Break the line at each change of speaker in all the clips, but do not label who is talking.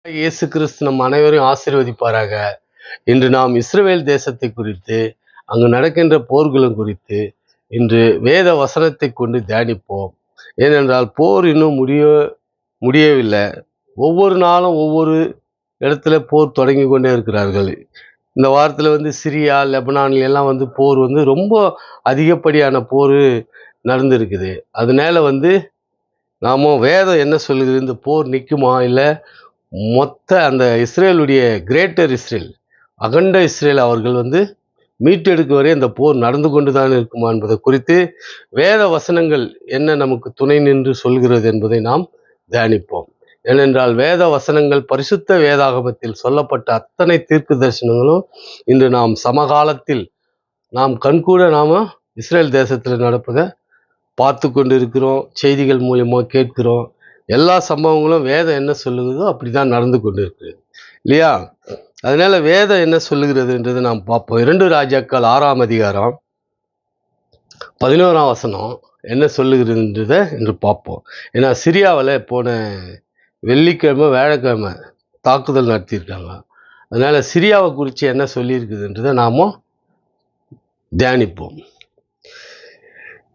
இயேசு கிறிஸ்து நம் அனைவரையும் ஆசீர்வதிப்பாராக. இன்று நாம் இஸ்ரவேல் தேசத்தை குறித்து, அங்கு நடக்கின்ற போர்களும் குறித்து இன்று வேத வசனத்தை கொண்டு தியானிப்போம். ஏனென்றால் போர் இன்னும் முடியவில்லை. ஒவ்வொரு நாளும் ஒவ்வொரு இடத்துல போர் தொடங்கி கொண்டே இருக்கிறார்கள். இந்த வாரத்தில் சிரியா, லெபனான்ல எல்லாம் போர் ரொம்ப அதிகப்படியான போர் நடந்திருக்குது. அதனால நாம வேதம் என்ன சொல்லுது, இந்த போர் நிற்குமா, இல்லை மொத்த அந்த இஸ்ரேலுடைய கிரேட்டர் இஸ்ரேல், அகண்ட இஸ்ரேல் அவர்கள் மீட்டெடுக்க வரை அந்த போர் நடந்து கொண்டுதான் இருக்குமா என்பதை குறித்து வேத வசனங்கள் என்ன நமக்கு துணை நின்று சொல்கிறது என்பதை நாம் தியானிப்போம். ஏனென்றால் வேத வசனங்கள், பரிசுத்த வேதாகமத்தில் சொல்லப்பட்ட அத்தனை தீர்க்க தரிசனங்களும் இன்று நாம் சமகாலத்தில் நாம் கண்கூட இஸ்ரேல் தேசத்தில் நடப்பதை பார்த்து கொண்டு இருக்கிறோம். செய்திகள் மூலமாக கேட்கிறோம். எல்லா சம்பவங்களும் வேதம் என்ன சொல்லுகிறதோ அப்படிதான் நடந்து கொண்டு இருக்கு இல்லையா? அதனால வேதம் என்ன சொல்லுகிறதுன்றது நாம் பார்ப்போம். 2 ராஜாக்கள் 6ஆம் அதிகாரம் 11ஆம் வசனம் என்ன சொல்லுகிறதுன்றதை இன்று பார்ப்போம். ஏன்னா சிரியாவில் போன வெள்ளிக்கிழமை வியாழக்கிழமை தாக்குதல் நடத்தியிருக்காங்க. அதனால சிரியாவை குறித்து என்ன சொல்லியிருக்குதுன்றதை நாம தியானிப்போம்.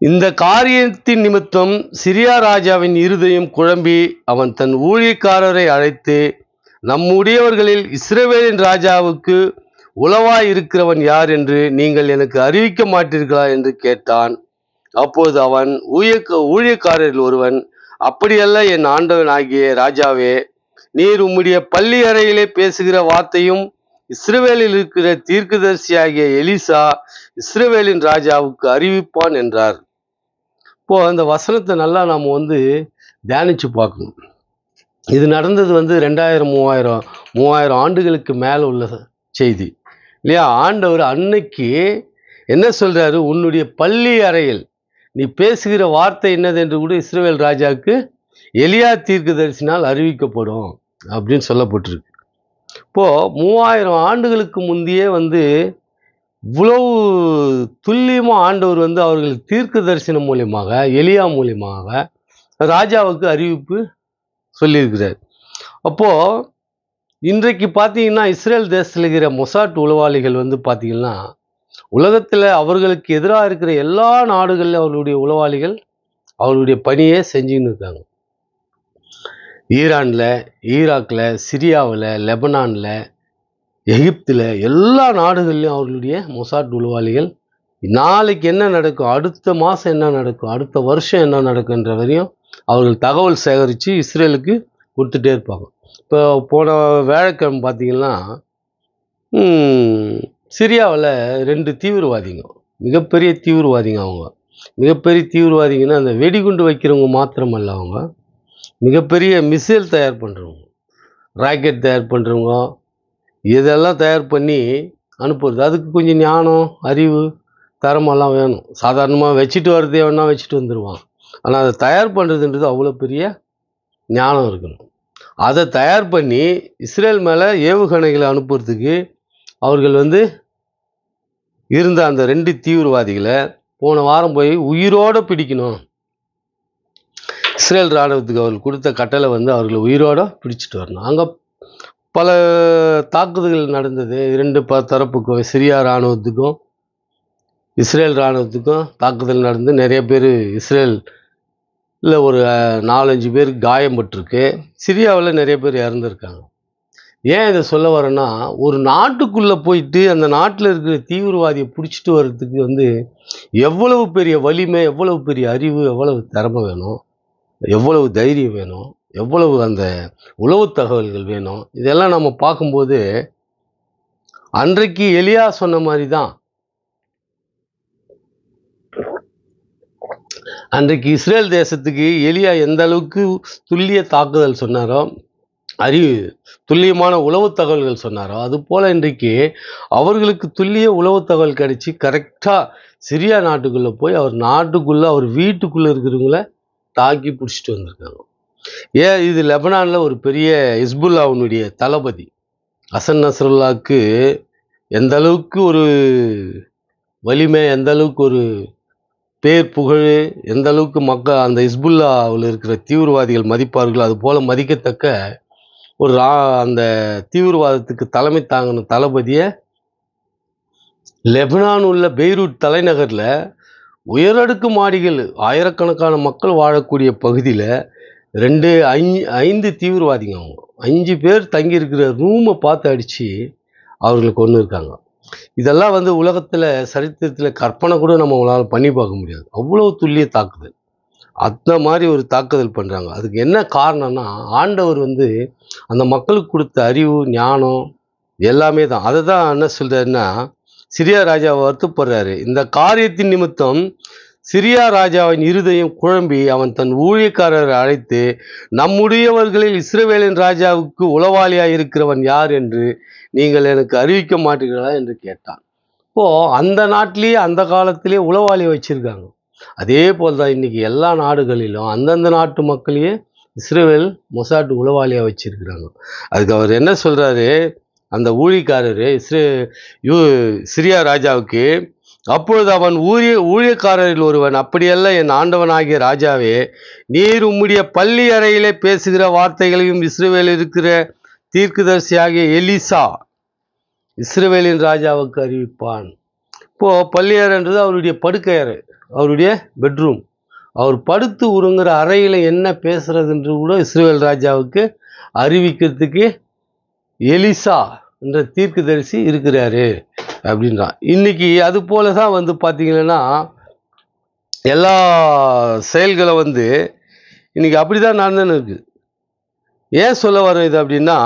இந்த காரியத்தின் நிமித்தம் சிரியா ராஜாவின் இருதயம் குழம்பி அவன் தன் ஊழியக்காரரை அழைத்து, நம்முடையவர்களில் இஸ்ரவேலின் ராஜாவுக்கு உளவாய் இருக்கிறவன் யார் என்று நீங்கள் எனக்கு அறிவிக்க மாட்டீர்களா என்று கேட்டான். அப்போது அவன் ஊழியக்காரரில் ஒருவன், அப்படியல்ல என் ஆண்டவன் ஆகிய ராஜாவே, நீர் உம்முடைய பள்ளி அறையிலே பேசுகிற வார்த்தையும் இஸ்ரவேலில் இருக்கிற தீர்க்கதரிசியாகிய எலிசா இஸ்ரவேலின் ராஜாவுக்கு அறிவிப்பான் என்றார். இப்போ அந்த வசனத்தை நல்லா நாம் தியானிச்சு பார்க்கணும். இது நடந்தது 2000-3000 ஆண்டுகளுக்கு மேலே உள்ள செய்தி இல்லையா? ஆண்டவர் அன்னைக்கு என்ன சொல்றாரு, உன்னுடைய பள்ளி அறையில் நீ பேசுகிற வார்த்தை என்னது என்று கூட இஸ்ரவேல் ராஜாவுக்கு எலியா தீர்க்கதரிசினால் அறிவிக்கப்படும் அப்படின்னு சொல்லப்பட்டிருக்கு. இப்போ 3000 ஆண்டுகளுக்கு முந்தையே இவ்வளவு துல்லியமாக ஆண்டவர் அவர்கள் தீர்க்க தரிசனம் மூலியமாக, எலியா மூலியமாக ராஜாவுக்கு அறிவிப்பு சொல்லியிருக்கிறார். அப்போ இன்றைக்கு பார்த்தீங்கன்னா இஸ்ரேல் தேசத்தில் இருக்கிற மொசாட் உளவாளிகள் பார்த்தீங்கன்னா உலகத்தில் அவர்களுக்கு எதிராக இருக்கிற எல்லா நாடுகளிலும் அவர்களுடைய உளவாளிகள் அவர்களுடைய பணியை செஞ்சுன்னு இருக்காங்க. ஈரானில், ஈராக்கில், சிரியாவில், லெபனானில், எகிப்தில், எல்லா நாடுகள்லையும் அவர்களுடைய மொசாட் உளவாளிகள் நாளைக்கு என்ன நடக்கும், அடுத்த மாதம் என்ன நடக்கும், அடுத்த வருஷம் என்ன நடக்குன்ற வரையும் அவர்கள் தகவல் சேகரித்து இஸ்ரேலுக்கு கொடுத்துட்டே இருப்பாங்க. இப்போ போன வியாழக்கிழமை பார்த்தீங்கன்னா சிரியாவில் 2 தீவிரவாதிங்க, மிகப்பெரிய தீவிரவாதிங்க. அவங்க மிகப்பெரிய தீவிரவாதிங்கன்னா அந்த வெடிகுண்டு வைக்கிறவங்க மாத்திரமல்ல, அவங்க மிகப்பெரிய மிசைல் தயார் பண்ணுறவங்க, ராக்கெட் தயார் பண்ணுறவங்க, இதெல்லாம் தயார் பண்ணி அனுப்புறது. அதுக்கு கொஞ்சம் ஞானம், அறிவு, தரமெல்லாம் வேணும். சாதாரணமாக வச்சுட்டு வர்றதே வேணா வச்சுட்டு வந்துடுவான். ஆனால் அதை தயார் பண்ணுறதுன்றது அவ்வளோ பெரிய ஞானம் இருக்கணும். அதை தயார் பண்ணி இஸ்ரேல் மேலே ஏவுகணைகளை அனுப்புறதுக்கு அவர்கள் இருந்த அந்த 2 தீவிரவாதிகளை போன வாரம் போய் உயிரோடு பிடிக்கணும். இஸ்ரேல் இராணுவத்துக்கு அவர்கள் கொடுத்த கட்டளை அவர்களை உயிரோடு பிடிச்சிட்டு வரணும். அங்கே பல தாக்குதல்கள் நடந்தது. 2 தரப்புக்கும், சிரியா இராணுவத்துக்கும் இஸ்ரேல் இராணுவத்துக்கும் தாக்குதல் நடந்து நிறைய பேர் இஸ்ரேலில் ஒரு 4-5 பேர் காயப்பட்டிருக்கு. சிரியாவில் நிறைய பேர் இறந்துருக்காங்க. ஏன் இதை சொல்ல வரேன்னா, ஒரு நாட்டுக்குள்ளே போயிட்டு அந்த நாட்டில் இருக்கிற தீவிரவாதியை பிடிச்சிட்டு வர்றதுக்கு எவ்வளவு பெரிய வலிமை, எவ்வளவு பெரிய அறிவு, எவ்வளவு திறமை வேணும், எவ்வளவு தைரியம் வேணும், எவ்வளவு அந்த உளவு தகவல்கள் வேணும். இதெல்லாம் நம்ம பார்க்கும்போது அன்றைக்கு எலியா சொன்ன மாதிரி தான் அன்றைக்கு இஸ்ரேல் தேசத்துக்கு எலியா எந்த அளவுக்கு துல்லிய தாக்குதல் சொன்னாரோ, துல்லியமான உளவு தகவல்கள் சொன்னாரோ, அது போல இன்றைக்கு அவர்களுக்கு துல்லிய உளவு தகவல் கிடைச்சி கரெக்டாக சிரியா நாட்டுக்குள்ளே போய் அவர் நாட்டுக்குள்ளே, அவர் வீட்டுக்குள்ளே இருக்கிறவங்கள தாக்கி பிடிச்சிட்டு வந்திருக்காங்க. ஏன் இது லெபனானில் ஒரு பெரிய ஹிஸ்புல்லாவுடைய தளபதி ஹசன் நஸ்ரல்லாவுக்கு எந்த அளவுக்கு ஒரு வலிமை, எந்த அளவுக்கு ஒரு பேர் புகழ், எந்த அளவுக்கு மக்கள் அந்த ஹிஸ்புல்லாவில் இருக்கிற தீவிரவாதிகள் மதிப்பார்கள், அது போல மதிக்கத்தக்க அந்த தீவிரவாதத்துக்கு தலைமை தாங்கின தளபதியை லெபனான் உள்ள பெய்ரூட் தலைநகரில் உயரடுக்கு மாடிகள் ஆயிரக்கணக்கான மக்கள் வாழக்கூடிய பகுதியில் 5 தீவிரவாதிங்க, அவங்க 5 பேர் தங்கியிருக்கிற ரூமை பார்த்து அடித்து அவர்களை கொண்டு இருக்காங்க. இதெல்லாம் வந்து உலகத்தில் சரித்திரத்தில் கற்பனை கூட நம்மளால் பண்ணி பார்க்க முடியாது. அவ்வளோ துல்லிய தாக்குதல், அந்த மாதிரி ஒரு தாக்குதல் பண்ணுறாங்க. அதுக்கு என்ன காரணம்னா, ஆண்டவர் வந்து அந்த மக்களுக்கு கொடுத்த அறிவு, ஞானம் எல்லாமே தான். அதை தான் என்ன சொல்கிறாருன்னா, சிரியா ராஜாவை வருத்தப்படுறாரு. இந்த காரியத்தின் நிமித்தம் சிரியா ராஜாவின் இருதயம் குழம்பி அவன் தன் ஊழியக்காரரை அழைத்து, நம்முடையவர்களில் இஸ்ரவேலின் ராஜாவுக்கு உளவாளியாய் இருக்கிறவன் யார் என்று நீங்கள் எனக்கு அறிவிக்க மாட்டீர்களா என்று கேட்டான். இப்போது அந்த நாட்டிலேயே அந்த காலத்திலே உளவாளி வச்சுருக்காங்க. அதே போல் தான் இன்றைக்கி எல்லா நாடுகளிலும் அந்தந்த நாட்டு மக்களையே இஸ்ரவேல் மொசாட் உளவாளியாக வச்சுருக்கிறாங்க. அதுக்கு அவர் என்ன சொல்கிறாரு, அந்த ஊழியக்காரர் சிரியா ராஜாவுக்கு, அப்பொழுது அவன் ஊழியக்காரரில் ஒருவன், அப்படியல்ல என் ஆண்டவனாகிய ராஜாவே, நீர் உம்முடைய பள்ளி அறையிலே பேசுகிற வார்த்தைகளையும் இஸ்ரவேலில் இருக்கிற தீர்க்கதரிசியாகிய எலிசா இஸ்ரவேலின் ராஜாவுக்கு அறிவிப்பான். இப்போது பள்ளி அறைன்றது அவருடைய படுக்கை அறை, அவருடைய பெட்ரூம். அவர் படுத்து உறங்குற அறையில் என்ன பேசுறதுன்று கூட இஸ்ரவேல் ராஜாவுக்கு அறிவிக்கிறதுக்கு எலிசா என்ற தீர்க்கதரிசி இருக்கிறாரு அப்படின்றான். இன்னைக்கு அது போல தான் வந்து பார்த்தீங்கன்னா எல்லா செயல்களை வந்து இன்னைக்கு அப்படி தான் நடந்துன்னு இருக்குது. ஏன் சொல்ல வரோம் இது அப்படின்னா,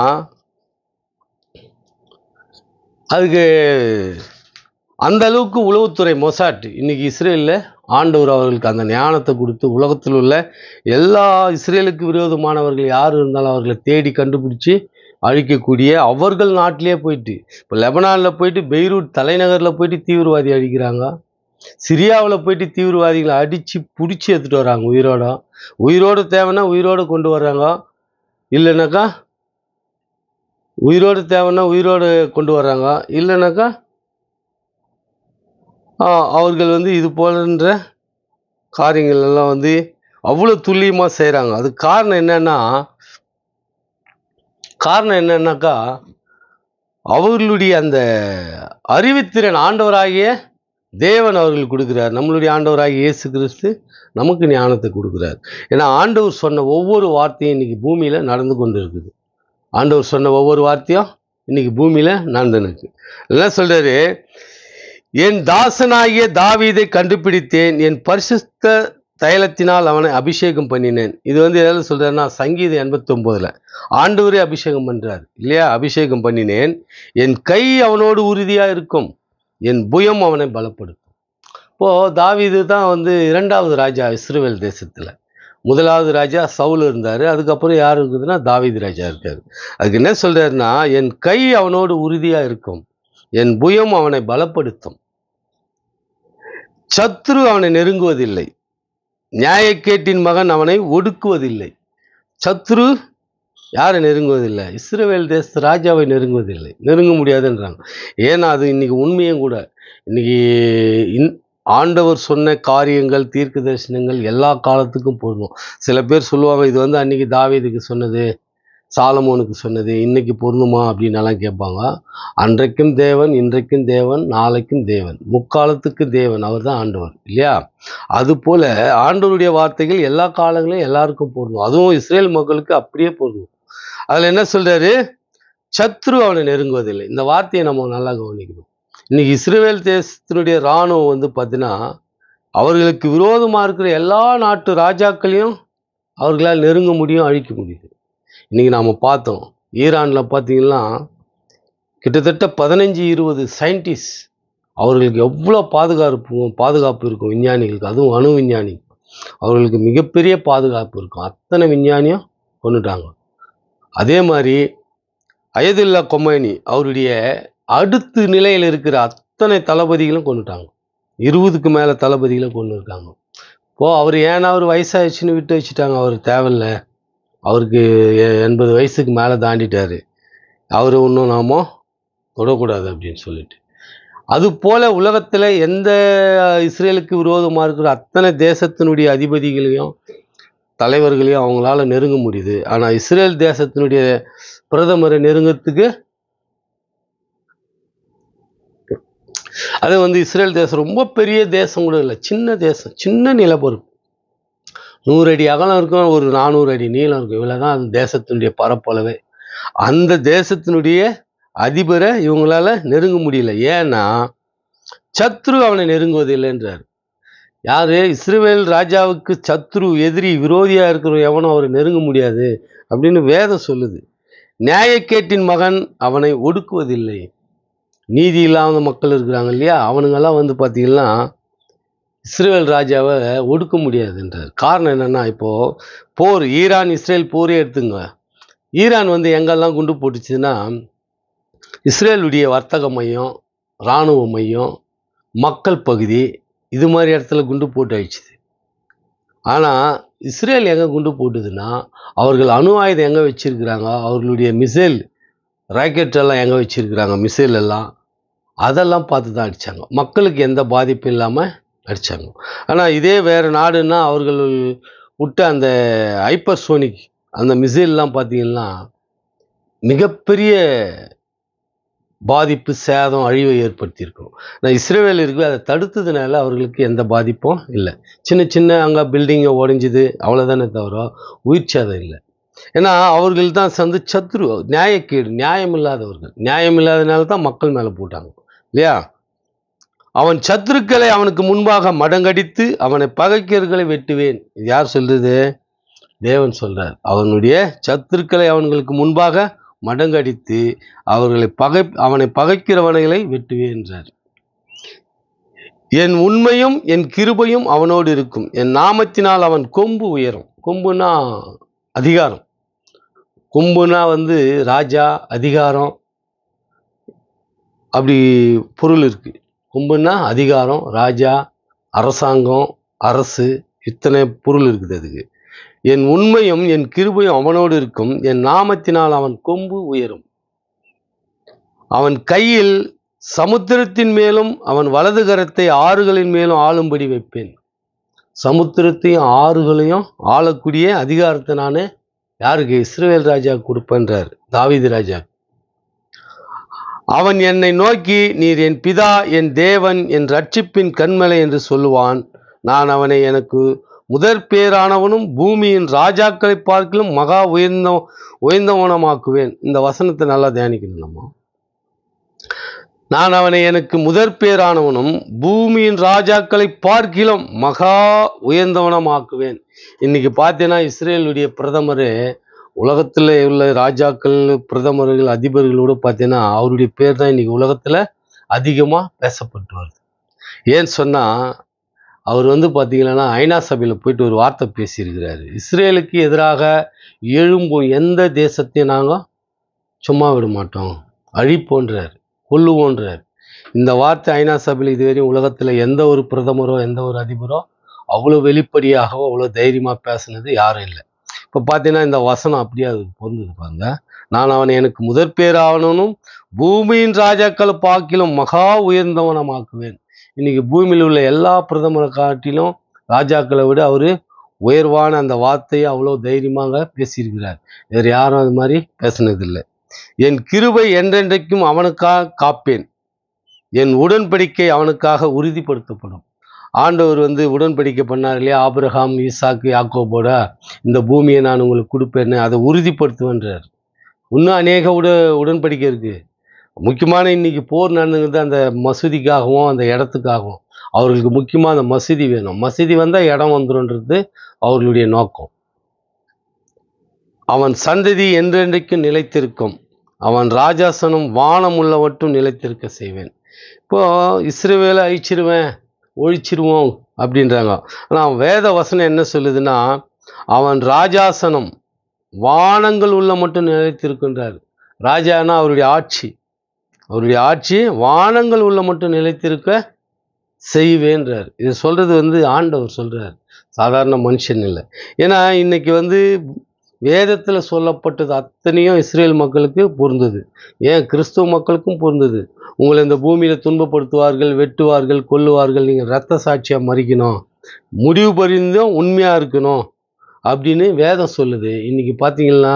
அதுக்கு அந்த அளவுக்கு உளவுத்துறை மொசாட் இன்னைக்கு இஸ்ரேலில் ஆண்டவர் அவர்களுக்கு அந்த ஞானத்தை கொடுத்து, உலகத்தில் உள்ள எல்லா இஸ்ரேலுக்கு விரோதமானவர்கள் யார் இருந்தாலும் அவர்களை தேடி கண்டுபிடிச்சி அழிக்கக்கூடிய, அவர்கள் நாட்டிலே போயிட்டு, இப்போ லெபனானில் போயிட்டு பெய்ரூட் தலைநகரில் போயிட்டு தீவிரவாதி அழிக்கிறாங்க. சிரியாவில் போயிட்டு தீவிரவாதிகளை அடித்து பிடிச்சி எடுத்துகிட்டு வராங்க உயிரோடு தேவைன்னா உயிரோடு கொண்டு வர்றாங்க, இல்லைனாக்கா உயிரோடு கொண்டு வர்றாங்க, இல்லைனாக்கா அவர்கள் வந்து இது போன்ற காரியங்கள் எல்லாம் வந்து அவ்வளோ துல்லியமாக செய்கிறாங்க. அதுக்கு காரணம் என்னன்னாக்கா அவர்களுடைய அந்த அறிவுத்திறன் ஆண்டவராகிய தேவன் அவர்களுக்கு கொடுக்குறார். நம்மளுடைய ஆண்டவராகிய இயேசு கிறிஸ்து நமக்கு ஞானத்தை கொடுக்குறார். ஏன்னா ஆண்டவர் சொன்ன ஒவ்வொரு வார்த்தையும் இன்னைக்கு பூமியில் நடந்து கொண்டு இருக்குது. ஆண்டவர் சொன்ன ஒவ்வொரு வார்த்தையும் இன்னைக்கு பூமியில் நடந்துருக்கு. என்ன சொல்றாரு, என் தாசனாகிய தாவீதை கண்டுபிடித்தேன், என் பரிசுத்த தைலத்தினால் அவனை அபிஷேகம் பண்ணினேன். இது வந்து எதாவது சொல்றாருன்னா, சங்கீதம் 89 ஆண்டவரே அபிஷேகம் பண்றாரு இல்லையா. அபிஷேகம் பண்ணினேன், என் கை அவனோடு உறுதியா இருக்கும், என் புயம் அவனை பலப்படுத்தும். இப்போ தாவீது தான் வந்து 2வது ராஜா இஸ்ரவேல் தேசத்துல. 1வது ராஜா சவுல் இருந்தாரு, அதுக்கப்புறம் யார் இருக்குதுன்னா தாவீது ராஜா இருக்காரு. அதுக்கு என்ன சொல்றாருன்னா, என் கை அவனோடு உறுதியா இருக்கும், என் புயம் அவனை பலப்படுத்தும், சத்ரு அவனை நெருங்குவதில்லை, நியாயக்கேட்டின் மகன் அவனை ஒடுக்குவதில்லை. சத்ரு யாரை நெருங்குவதில்லை, இஸ்ரவேல் தேச ராஜாவை நெருங்குவதில்லை, நெருங்க முடியாதுன்றாங்க. ஏன்னா அது இன்னைக்கு உண்மையும் கூட. இன்னைக்கு ஆண்டவர் சொன்ன காரியங்கள், தீர்க்க தரிசனங்கள் எல்லா காலத்துக்கும் பொருந்தும். சில பேர் சொல்லுவாங்க, இது வந்து அன்னைக்கு தாவீதுக்கு சொன்னது, சாலமோனுக்கு சொன்னது, இன்னைக்கு பொருந்துமா அப்படின்னு எல்லாம் கேட்பாங்க. அன்றைக்கும் தேவன், இன்றைக்கும் தேவன், நாளைக்கும் தேவன், முக்காலத்துக்கு தேவன், அவர் தான் ஆண்டவர் இல்லையா. அது போல ஆண்டவருடைய வார்த்தைகள் எல்லா காலங்களையும் எல்லாருக்கும் பொருந்தும். அதுவும் இஸ்ரேல் மக்களுக்கு அப்படியே பொருந்தும். அதில் என்ன சொல்றாரு, சத்ரு அவனை நெருங்குவதில்லை. இந்த வார்த்தையை நம்ம நல்லா கவனிக்கணும். இன்னைக்கு இஸ்ரேல் தேசத்தினுடைய இராணுவம் வந்து பார்த்தீங்கன்னா, அவர்களுக்கு விரோதமாக இருக்கிற எல்லா நாட்டு ராஜாக்களையும் அவர்களால் நெருங்க முடியும், அழிக்க முடியுது. இன்றைக்கி நாம் பார்த்தோம், ஈரானில் பார்த்தீங்கன்னா கிட்டத்தட்ட 15-20 சயின்டிஸ்ட், அவர்களுக்கு எவ்வளோ பாதுகாப்பு இருக்கும் விஞ்ஞானிகளுக்கு, அதுவும் அணு விஞ்ஞானி, அவர்களுக்கு மிகப்பெரிய பாதுகாப்பு இருக்கும். அத்தனை விஞ்ஞானியும் கொண்டுட்டாங்க. அதே மாதிரி அயதுல்லா கொமைனி அவருடைய அடுத்த நிலையில் இருக்கிற அத்தனை தளபதிகளும் கொண்டுட்டாங்க. 20க்கு மேலே தளபதிகளை கொண்டு இருக்காங்க. இப்போது அவர் ஏன்னா அவர் வயசாகிடுச்சுன்னு விட்டு வச்சுட்டாங்க. அவர் தேவையில்லை, அவருக்கு 80 வயசுக்கு மேலே தாண்டிட்டார், அவர் இன்னும் நாம தொடக்கூடாது அப்படின்னு சொல்லிட்டு. அதுபோல் உலகத்தில் எந்த இஸ்ரேலுக்கு விரோதமாக இருக்கிற அத்தனை தேசத்தினுடைய அதிபதிகளையும் தலைவர்களையும் அவங்களால நெருங்க முடியுது. ஆனால் இஸ்ரேல் தேசத்தினுடைய பிரதமரை நெருங்கத்துக்கு. அது வந்து இஸ்ரேல் தேசம் ரொம்ப பெரிய தேசம் கூட இல்லை, சின்ன தேசம், சின்ன நிலப்பரப்பு. 100 அடி அகலம் இருக்கும், ஒரு 400 அடி நீளம் இருக்கும். இவ்வளவுதான் அந்த தேசத்தினுடைய பரப்பளவே. அந்த தேசத்தினுடைய அதிபரை இவங்களால நெருங்க முடியல. ஏன்னா சத்ரு அவனை நெருங்குவதில்லைன்றார். யாரு? இஸ்ரவேல் ராஜாவுக்கு சத்ரு, எதிரி, விரோதியா இருக்கிற எவனும் அவரை நெருங்க முடியாது அப்படின்னு வேதம் சொல்லுது. நியாயக்கேட்டின் மகன் அவனை ஒடுக்குவதில்லை. நீதி இல்லாத மக்கள் இருக்கிறாங்க இல்லையா, அவனுங்கெல்லாம் வந்து பார்த்தீங்கன்னா இஸ்ரேல் ராஜாவை ஒடுக்க முடியாதுன்றார். காரணம் என்னன்னா, இப்போ போர், ஈரான் இஸ்ரேல் போரே எடுத்துங்க. ஈரான் வந்து எங்கெல்லாம் குண்டு போட்டுச்சுன்னா, இஸ்ரேலுடைய வர்த்தக மையம், இராணுவ மையம், மக்கள் பகுதி, இது மாதிரி இடத்துல குண்டு போட்டு அழிச்சுது. ஆனால் இஸ்ரேல் எங்கே குண்டு போட்டுதுன்னா, அவர்கள் அணு ஆயுதம் எங்கே வச்சிருக்கிறாங்க, அவர்களுடைய மிசைல் ராக்கெட் எல்லாம் எங்கே வச்சிருக்கிறாங்க, மிசைல் எல்லாம், அதெல்லாம் பார்த்து தான் அடித்தாங்க. மக்களுக்கு எந்த பாதிப்பும் இல்லாமல் அடித்தாங்க. ஆனால் இதே வேறு நாடுன்னா அவர்கள் விட்ட அந்த ஹைப்பர்சோனிக் அந்த மிசைல்லாம் பார்த்தீங்கன்னா மிகப்பெரிய பாதிப்பு, சேதம், அழிவை ஏற்படுத்தியிருக்கணும். நான் இஸ்ரேல் இருக்குது, அதை தடுத்ததுனால அவர்களுக்கு எந்த பாதிப்பும் இல்லை. சின்ன சின்ன அங்கே பில்டிங்கை உடைஞ்சிது, அவ்வளோதானே தவிர உயிர் சேதம் இல்லை. ஏன்னா அவர்கள் தான் வந்து சத்ரு, நியாயக்கேடு, நியாயம் இல்லாதவர்கள். நியாயம் இல்லாதனால தான் மக்கள் மேலே போட்டாங்க இல்லையா. அவன் சத்துருக்களை அவனுக்கு முன்பாக மடங்கடித்து அவனை பகைக்கிறர்களை வெட்டுவேன். யார் சொல்றது? தேவன் சொல்றார். அவனுடைய சத்துருக்களை அவன்களுக்கு முன்பாக மடங்கடித்து அவனை பகைக்கிறவனைகளை வெட்டுவேன் என்றார். என் உண்மையும் என் கிருபையும் அவனோடு இருக்கும், என் நாமத்தினால் அவன் கொம்பு உயரும். கொம்புனா அதிகாரம், கொம்புனா வந்து ராஜா, அதிகாரம், அப்படி பொருள் இருக்கு. கொம்புன்னா அதிகாரம், ராஜா, அரசாங்கம், அரசு, இத்தனை பொருள் இருக்குது அதுக்கு. என் உண்மையும் என் கிருபையும் அவனோடு இருக்கும், என் நாமத்தினால் அவன் கொம்பு உயரும். அவன் கையில் சமுத்திரத்தின் மேலும் அவன் வலது கரத்தை ஆறுகளின் மேலும் ஆளும்படி வைப்பேன். சமுத்திரத்தையும் ஆறுகளையும் ஆளக்கூடிய அதிகாரத்தை நான் யாருக்கு? இஸ்ரவேல் ராஜா கொடுப்பேன்றார், தாவீது ராஜா. அவன் என்னை நோக்கி, நீர் என் பிதா, என் தேவன், என் ரட்சிப்பின் கன்மலை என்று சொல்லுவான். நான் அவனை எனக்கு முதற் பேரானவனும் பூமியின் ராஜாக்களை பார்க்கிலும் மகா உயர்ந்தவனமாக்குவேன். இந்த வசனத்தை நல்லா தியானிக்கணும் நம்ம. நான் அவனை எனக்கு முதற் பேரானவனும் பூமியின் ராஜாக்களை பார்க்கிலும் மகா உயர்ந்தவனமாக்குவேன். இன்னைக்கு பார்த்தீங்கன்னா இஸ்ரேலுடைய பிரதமர், உலகத்தில் உள்ள ராஜாக்கள், பிரதமர்கள், அதிபர்களோடு பார்த்தீங்கன்னா அவருடைய பேர் தான் இன்னைக்கு உலகத்தில் அதிகமாக பேசப்பட்டு வருது. ஏன்னு சொன்னால், அவர் வந்து பார்த்தீங்கன்னா ஐநா சபையில் போயிட்டு ஒரு வார்த்தை பேசியிருக்கிறாரு. இஸ்ரேலுக்கு எதிராக எழும்பும் எந்த தேசத்தையும் நாங்கள் சும்மா விட மாட்டோம், அழிப்போன்றார், கொல்லுவோன்றார். இந்த வார்த்தை ஐநா சபையில் இதுவரையும் உலகத்தில் எந்த ஒரு பிரதமரோ எந்த ஒரு அதிபரோ அவ்வளோ வெளிப்படையாகவோ அவ்வளோ தைரியமாக பேசுனது யாரும் இல்லை. இப்போ பார்த்தீங்கன்னா இந்த வசனம் அப்படியே அது பொருந்தது பாருங்க. நான் அவனை எனக்கு முதற் பேராவனும் பூமியின் ராஜாக்களை பார்க்கிலும் மகா உயர்ந்தவனமாக்குவேன். இன்னைக்கு பூமியில் உள்ள எல்லா பிரதமரை காட்டிலும் ராஜாக்களை விட அவரு உயர்வான அந்த வார்த்தையை அவ்வளோ தைரியமாக பேசியிருக்கிறார். வேறு யாரும் அது மாதிரி பேசினதில்லை. என் கிருபை என்றென்றைக்கும் அவனுக்காக காப்பேன், என் உடன்படிக்கை அவனுக்காக உறுதிப்படுத்தப்படும். ஆண்டவர் வந்து உடன்படிக்கை பண்ணார் இல்லையா, ஆபிரகாம், ஈசாக்கு, யாக்கோபோட இந்த பூமியை நான் உங்களுக்கு கொடுப்பேன்னு, அதை உறுதிப்படுத்துவேன்றார். இன்னும் அநேக உடன்படிக்கை இருக்கு. முக்கியமான இன்னைக்கு போர் நடந்துங்கிறது அந்த மசூதிக்காகவும் அந்த இடத்துக்காகவும். அவர்களுக்கு முக்கியமாக அந்த மசூதி வேணும். மசூதி வந்தால் இடம் வந்துடும்ன்றது அவர்களுடைய நோக்கம். அவன் சந்ததி என்றென்றைக்கும் நிலைத்திருக்கும், அவன் ராஜாசனம் வானம் உள்ளவற்றும் நிலைத்திருக்க செய்வேன். இப்போ இஸ்ரவேலை அழிச்சிருவேன், ஒழிச்சிருவோம் அப்படின்றாங்க. ஆனால் வேத வசனம் என்ன சொல்லுதுன்னா, அவன் ராஜாசனம் வானங்கள் உள்ள மட்டும் நிலைத்திருக்கின்றார். ராஜானா அவருடைய ஆட்சி, அவருடைய ஆட்சி வானங்கள் உள்ள மட்டும் நிலைத்திருக்க செய்வேன்றார். இது சொல்றது வந்து ஆண்டவர் சொல்றார், சாதாரண மனுஷன் இல்லை. ஏன்னா இன்னைக்கு வந்து வேதத்தில் சொல்லப்பட்டது அத்தனையும் இஸ்ரேல் மக்களுக்கு பொருந்தது, ஏன் கிறிஸ்துவ மக்களுக்கும் பொருந்தது. உங்களை இந்த பூமியில் துன்பப்படுத்துவார்கள், வெட்டுவார்கள், கொல்லுவார்கள், நீங்கள் இரத்த சாட்சியாக மறிக்கணும், முடிவு பரிந்தும் உண்மையாக இருக்கணும் அப்படின்னு வேதம் சொல்லுது. இன்னைக்கு பார்த்தீங்கன்னா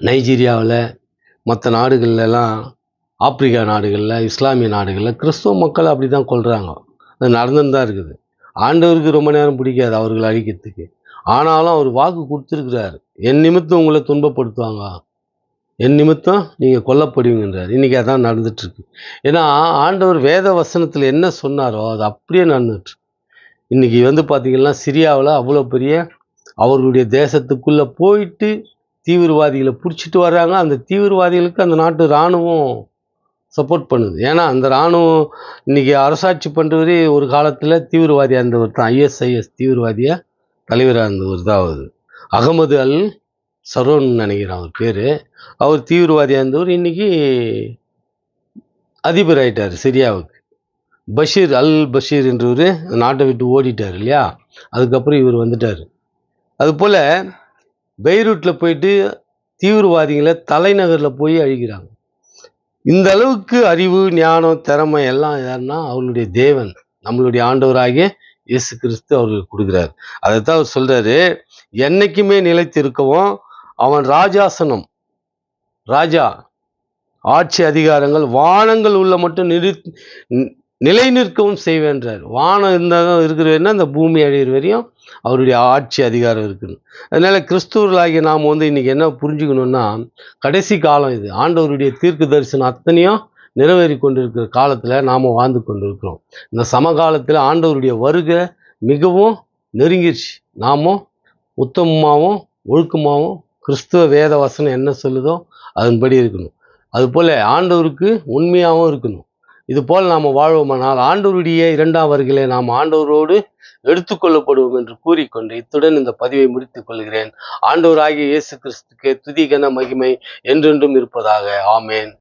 நைஜீரியாவில், மற்ற நாடுகள்லாம், ஆப்பிரிக்கா நாடுகளில், இஸ்லாமிய நாடுகளில் கிறிஸ்துவ மக்கள் அப்படி தான் கொல்றாங்க. அது நடந்துன்னு தான் இருக்குது. ஆண்டவருக்கு ரொம்ப நேரம் பிடிக்காது அவர்களை அழிக்கிறதுக்கு. ஆனாலும் அவர் வாக்கு கொடுத்துருக்கிறார், என் நிமித்தம் உங்களை துன்பப்படுத்துவாங்க, என் நிமித்தம் நீங்கள் கொல்லப்படுவீங்கன்றார். இன்றைக்கி அதான் நடந்துட்டுருக்கு. ஏன்னா ஆண்டவர் வேத வசனத்தில் என்ன சொன்னாரோ அது அப்படியே நடந்துட்டு. இன்றைக்கி பார்த்தீங்கன்னா சிரியாவில் அவ்வளோ பெரிய அவர்களுடைய தேசத்துக்குள்ளே போயிட்டு தீவிரவாதிகளை பிடிச்சிட்டு வர்றாங்க. அந்த தீவிரவாதிகளுக்கு அந்த நாட்டு இராணுவம் சப்போர்ட் பண்ணுது. ஏன்னா அந்த இராணுவம் இன்றைக்கி அரசாட்சி பண்ணுறவரே ஒரு காலத்தில் தீவிரவாதியாக இருந்தவர் தான். ஐஎஸ்ஐஎஸ் தீவிரவாதியாக தலைவராக இருந்தவர் தான் அவர். அகமது அல் சரோன் நினைக்கிறேன் அவர் பேர். அவர் தீவிரவாதியாக இருந்தவர். இன்றைக்கி அதிபர் ஆகிட்டார் சிரியாவுக்கு. பஷீர் அல் பஷீர் என்றவர் நாட்டை விட்டு ஓடிட்டார் இல்லையா. அதுக்கப்புறம் இவர் வந்துட்டார். அதுபோல் பெய்ரூட்டில் போயிட்டு தீவிரவாதிகளை தலைநகரில் போய் அழிக்கிறாங்க. இந்த அளவுக்கு அறிவு, ஞானம், திறமை எல்லாம் யாருன்னா அவர்களுடைய தேவன், நம்மளுடைய ஆண்டவராகிய இயேசு கிறிஸ்து அவர்களுக்கு கொடுக்குறாரு. அதைத்தான் அவர் சொல்றாரு, என்னைக்குமே நிலைத்து இருக்கவும் அவன் ராஜாசனம், ராஜா ஆட்சி அதிகாரங்கள் வானங்கள் உள்ள மட்டும் நிலை நிற்கவும் செய்வேன்றார். வானம் இருந்தாலும் இருக்கிறவரைனா அந்த பூமி அழிகிற வரையும் அவருடைய ஆட்சி அதிகாரம் இருக்குன்னு. அதனால கிறிஸ்துவர்களாகிய நாம் இன்னைக்கு என்ன புரிஞ்சுக்கணும்னா, கடைசி காலம் இது. ஆண்டவருடைய தீர்க்க தரிசனம் அத்தனையும் நிறைவேறி கொண்டிருக்கிற காலத்தில் நாம் வாழ்ந்து கொண்டிருக்கிறோம். இந்த சமகாலத்தில் ஆண்டவருடைய வருகை மிகவும் நெருங்கிடுச்சு. நாமும் உத்தமமாகவும் ஒழுக்கமாகவும் கிறிஸ்துவ வேத வசனம் என்ன சொல்லுதோ அதன்படி இருக்கணும். அதுபோல் ஆண்டவருக்கு உண்மையாகவும் இருக்கணும். இது போல் நாம் வாழ்வோமானால் ஆண்டவருடைய இரண்டாம் வருகையிலே நாம் ஆண்டவரோடு எடுத்துக்கொள்ளப்படுவோம் என்று கூறிக்கொண்டு இத்துடன் இந்த பதிவை முடித்துக் கொள்கிறேன். ஆண்டவராகிய இயேசு கிறிஸ்துக்கே துதி கன மகிமை என்றென்றும் இருப்பதாக. ஆமேன்.